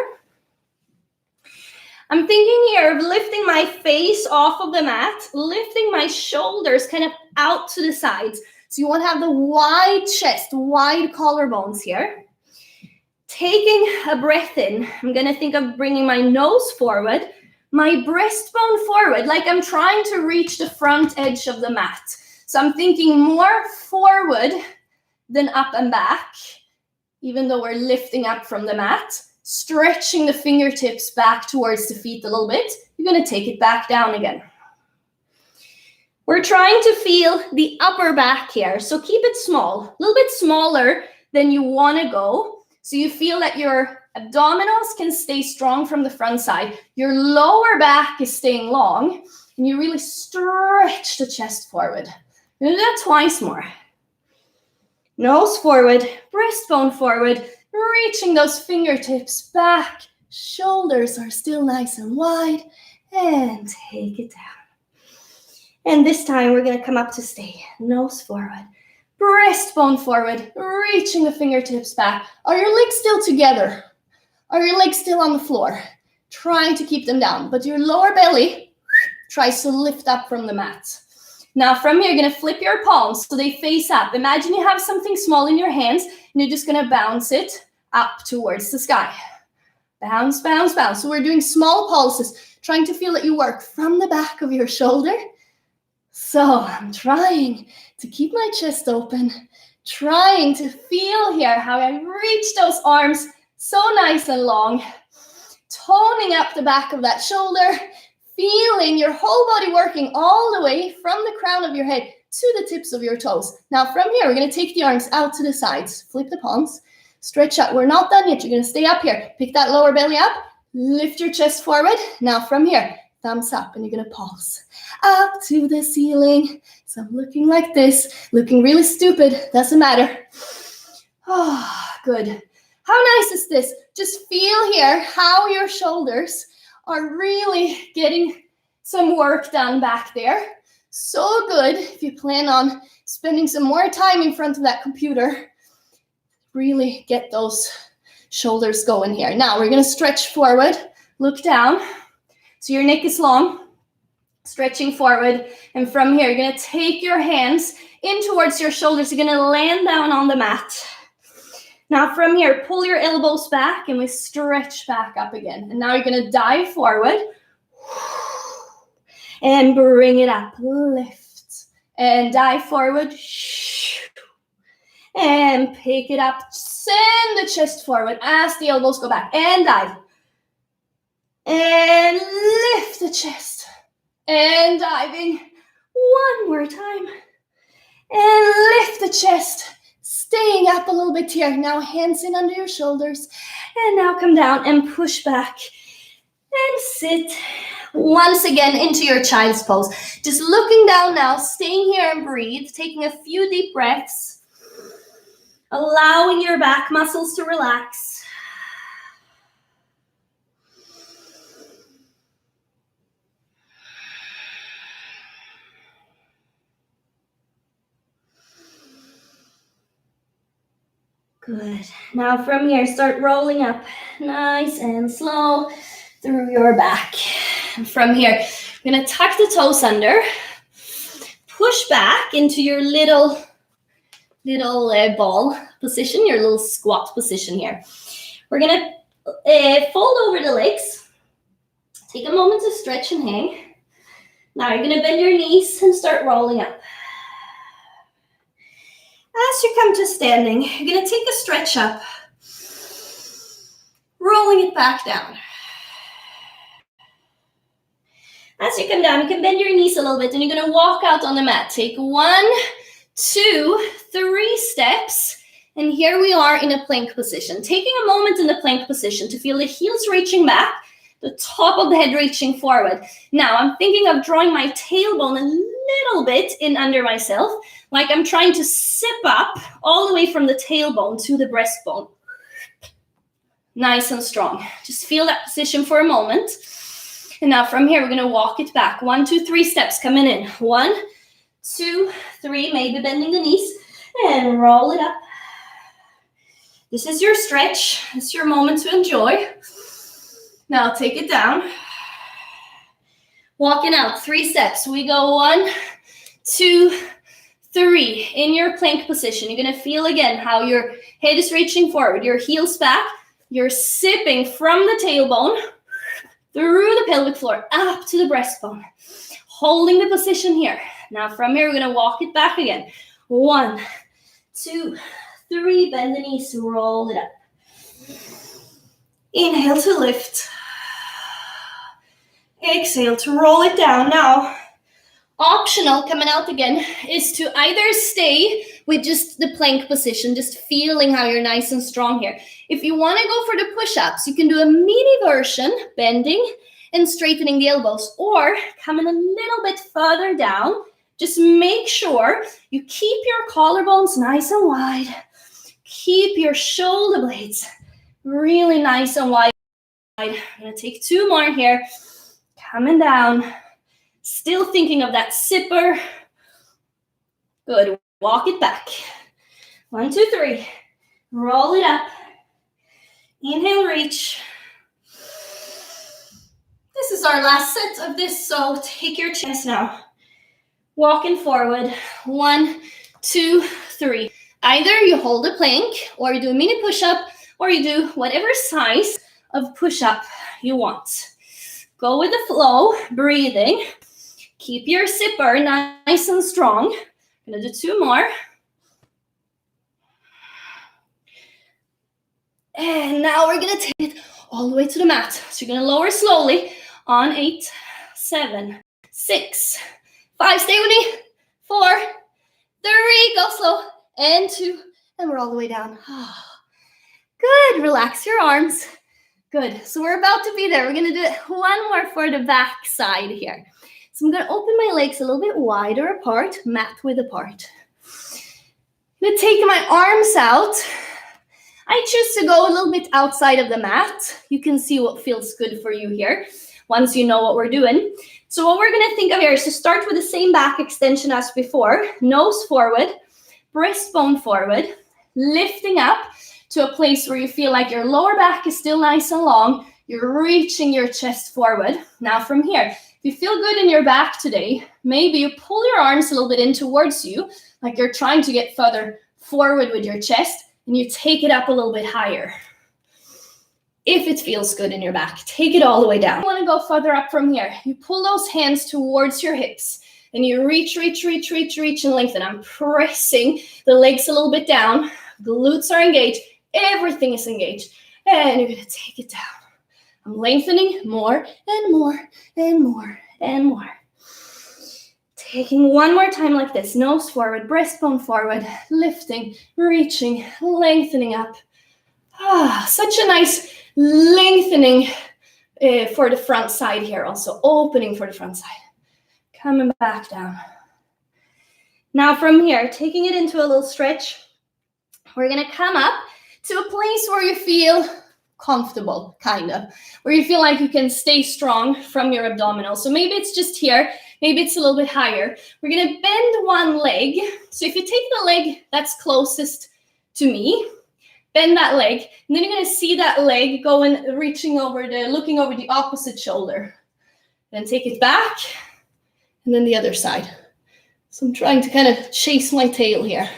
I'm thinking here of lifting my face off of the mat, lifting my shoulders kind of out to the sides. So you want to have the wide chest, wide collarbones here. Taking a breath in, I'm going to think of bringing my nose forward, my breastbone forward, like I'm trying to reach the front edge of the mat. So I'm thinking more forward than up and back, even though we're lifting up from the mat. Stretching the fingertips back towards the feet a little bit. You're going to take it back down again. We're trying to feel the upper back here, so keep it small, a little bit smaller than you want to go, so you feel that your abdominals can stay strong from the front side. Your lower back is staying long, and you really stretch the chest forward. We're going to do that twice more. Nose forward, breastbone forward, reaching those fingertips back. Shoulders are still nice and wide. And take it down. And this time we're going to come up to stay. Nose forward, breastbone forward, reaching the fingertips back. Are your legs still together? Are your legs still on the floor? Trying to keep them down, but your lower belly tries to lift up from the mat. Now from here, you're going to flip your palms so they face up. Imagine you have something small in your hands and you're just going to bounce it up towards the sky. Bounce, bounce, bounce. So we're doing small pulses, trying to feel that you work from the back of your shoulder. So I'm trying to keep my chest open, trying to feel here how I reach those arms so nice and long, toning up the back of that shoulder, feeling your whole body working all the way from the crown of your head to the tips of your toes. Now from here, we're going to take the arms out to the sides. Flip the palms. Stretch out. We're not done yet. You're going to stay up here. Pick that lower belly up. Lift your chest forward. Now from here, thumbs up, and you're going to pulse up to the ceiling. So I'm looking like this, looking really stupid. Doesn't matter. Oh, good. How nice is this? Just feel here how your shoulders are really getting some work done back there. So good if you plan on spending some more time in front of that computer. Really get those shoulders going here. Now we're going to stretch forward, look down. So your neck is long, stretching forward. And from here, you're going to take your hands in towards your shoulders. You're going to land down on the mat. Now from here, pull your elbows back and we stretch back up again. And now you're going to dive forward and bring it up. Lift and dive forward. And pick it up. Send the chest forward as the elbows go back. And dive. And lift the chest. And diving. One more time. And lift the chest. Staying up a little bit here. Now hands in under your shoulders. And now come down and push back. And sit once again into your child's pose. Just looking down now. Staying here and breathe. Taking a few deep breaths. Allowing your back muscles to relax. Good. Now from here, start rolling up nice and slow through your back. And from here, you're going to tuck the toes under. Push back into your little ball position, your little squat position here. We're going to fold over the legs. Take a moment to stretch and hang. Now you're going to bend your knees and start rolling up. As you come to standing, you're going to take a stretch up. rolling it back down. As you come down, you can bend your knees a little bit and you're gonna walk out on the mat. Take 1, 2, 3 steps. And here we are in a plank position. Taking a moment in the plank position to feel the heels reaching back, the top of the head reaching forward. Now I'm thinking of drawing my tailbone a little bit in under myself, like I'm trying to sip up all the way from the tailbone to the breastbone. Nice and strong. Just feel that position for a moment. And now from here, we're gonna walk it back. 1, 2, 3 steps coming in. 1, 2, 3, maybe bending the knees and roll it up. This is your stretch. It's your moment to enjoy. Now take it down. Walking out, 3 steps. We go 1, 2, 3. In your plank position, you're gonna feel again how your head is reaching forward, your heels back. You're sipping from the tailbone through the pelvic floor up to the breastbone. Holding the position here. Now from here, we're gonna walk it back again. 1, 2, 3, bend the knees, roll it up. Inhale to lift. Exhale to roll it down. Now, optional coming out again is to either stay with just the plank position, just feeling how you're nice and strong here. If you want to go for the push-ups, you can do a mini version, bending and straightening the elbows, or coming a little bit further down. Just make sure you keep your collarbones nice and wide. Keep your shoulder blades really nice and wide. I'm gonna take 2 more here. Coming down. Still thinking of that zipper. Good. Walk it back. 1, 2, 3. Roll it up. Inhale, reach. This is our last set of this, so take your chance now. Walking forward. 1, 2, 3. Either you hold a plank, or you do a mini push-up, or you do whatever size of push-up you want. Go with the flow, breathing. Keep your zipper nice and strong. I'm gonna do 2 more. And now we're gonna take it all the way to the mat. So you're gonna lower slowly on 8, 7, 6, 5, stay with me, 4, 3, go slow, and 2, and we're all the way down. Good, relax your arms. Good, so we're about to be there. We're gonna do it 1 more for the back side here. So I'm gonna open my legs a little bit wider apart, mat width apart. I'm gonna take my arms out. I choose to go a little bit outside of the mat. You can see what feels good for you here once you know what we're doing. So what we're gonna think of here is to start with the same back extension as before. Nose forward, breastbone forward, lifting up to a place where you feel like your lower back is still nice and long. You're reaching your chest forward. Now from here, if you feel good in your back today, maybe you pull your arms a little bit in towards you, like you're trying to get further forward with your chest, and you take it up a little bit higher. If it feels good in your back, take it all the way down. You want to go further up from here. You pull those hands towards your hips, and you reach, and lengthen. I'm pressing the legs a little bit down. Glutes are engaged. Everything is engaged. And you're going to take it down. I'm lengthening more and more and more and more. Taking 1 more time like this. Nose forward, breastbone forward, lifting, reaching, lengthening up. Such a nice lengthening for the front side here. Also opening for the front side. Coming back down. Now from here, taking it into a little stretch, we're going to come up to a place where you feel comfortable, kind of, where you feel like you can stay strong from your abdominals. So maybe it's just here, maybe it's a little bit higher. We're going to bend one leg. So if you take the leg that's closest to me, bend that leg, and then you're going to see that leg going, looking over the opposite shoulder. Then take it back, and then the other side. So I'm trying to kind of chase my tail here.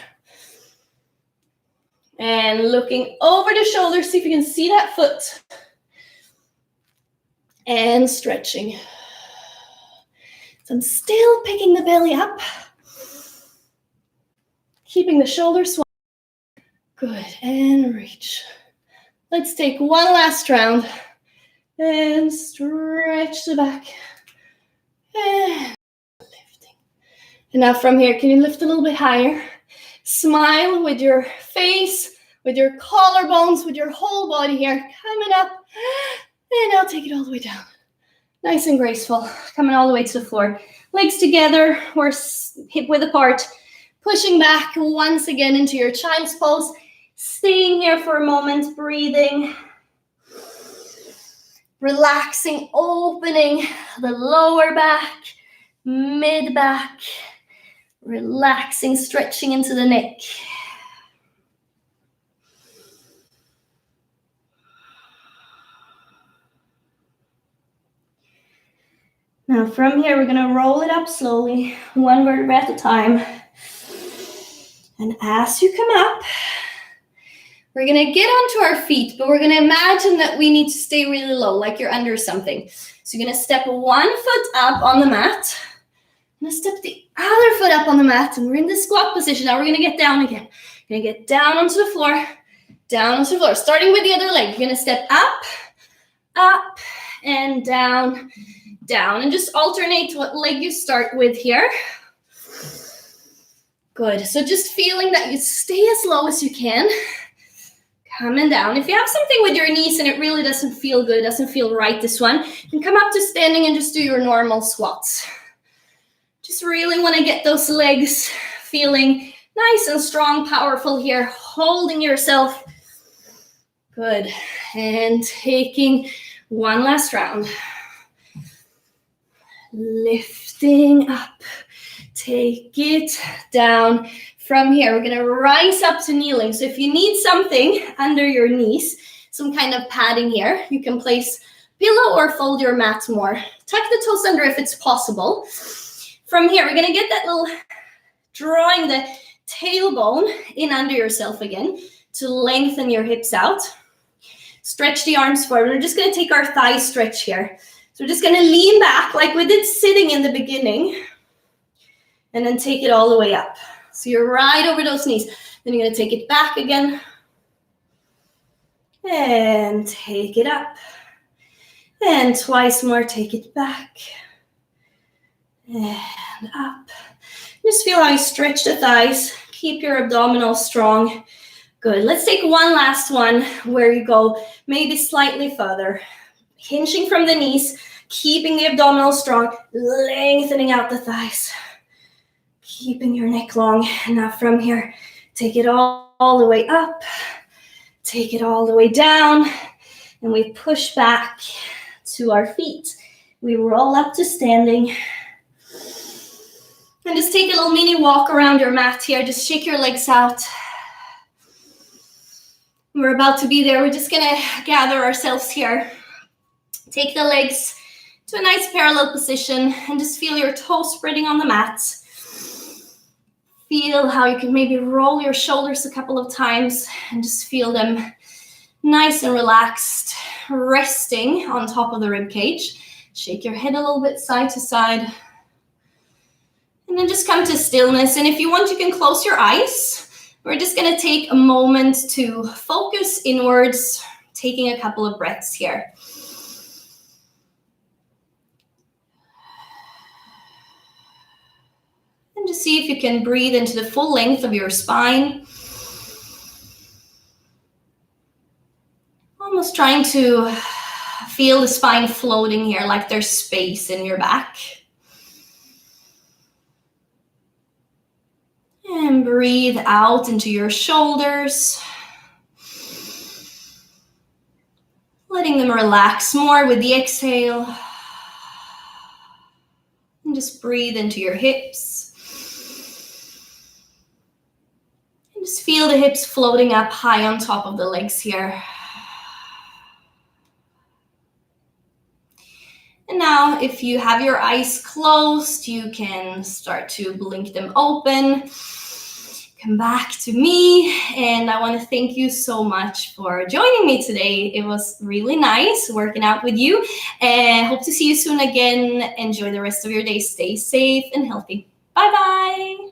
And looking over the shoulder, see if you can see that foot. And stretching. So I'm still picking the belly up. Keeping the shoulders wide. Good, and reach. Let's take one last round. And stretch the back. And lifting. And now from here, can you lift a little bit higher? Smile with your face, with your collarbones, with your whole body here. Coming up. And now take it all the way down. Nice and graceful. Coming all the way to the floor. Legs together or hip width apart. Pushing back once again into your child's pose. Staying here for a moment, breathing. Relaxing, opening the lower back, mid back. Relaxing, stretching into the neck. Now from here, we're going to roll it up slowly, one vertebra at a time. And as you come up, we're going to get onto our feet, but we're going to imagine that we need to stay really low, like you're under something. So you're going to step one foot up on the mat. I'm going to step the other foot up on the mat, and we're in the squat position. Now we're going to get down again. We're going to get down onto the floor, down onto the floor. Starting with the other leg, you're going to step up, up, and down, down. And just alternate what leg you start with here. Good. So just feeling that you stay as low as you can. Coming down. If you have something with your knees and it really doesn't feel good, doesn't feel right, this one, you can come up to standing and just do your normal squats. Just really want to get those legs feeling nice and strong, powerful here, holding yourself. Good. And taking one last round. Lifting up. Take it down. From here, we're going to rise up to kneeling. So if you need something under your knees, some kind of padding here, you can place pillow or fold your mat more. Tuck the toes under if it's possible. From here, we're going to get that little, drawing the tailbone in under yourself again to lengthen your hips out. Stretch the arms forward. We're just going to take our thigh stretch here. So we're just going to lean back like we did sitting in the beginning. And then take it all the way up. So you're right over those knees. Then you're going to take it back again. And take it up. And twice more, take it back. And up. Just feel how you stretch the thighs. Keep your abdominals strong. Good. Let's take one last one where you go maybe slightly further. Hinging from the knees. Keeping the abdominals strong. Lengthening out the thighs. Keeping your neck long. And now from here, take it all the way up. Take it all the way down. And we push back to our feet. We roll up to standing. And just take a little mini walk around your mat here. Just shake your legs out. We're about to be there. We're just going to gather ourselves here. Take the legs to a nice parallel position. And just feel your toes spreading on the mat. Feel how you can maybe roll your shoulders a couple of times and just feel them nice and relaxed, resting on top of the rib cage. Shake your head a little bit side to side. And then just come to stillness. And if you want, you can close your eyes. We're just going to take a moment to focus inwards, taking a couple of breaths here. And just see if you can breathe into the full length of your spine. Almost trying to feel the spine floating here, like there's space in your back. And breathe out into your shoulders. Letting them relax more with the exhale. And just breathe into your hips. And just feel the hips floating up high on top of the legs here. And now, if you have your eyes closed, you can start to blink them open. Come back to me. And I want to thank you so much for joining me today. It was really nice working out with you. And hope to see you soon again. Enjoy the rest of your day. Stay safe and healthy. Bye-bye.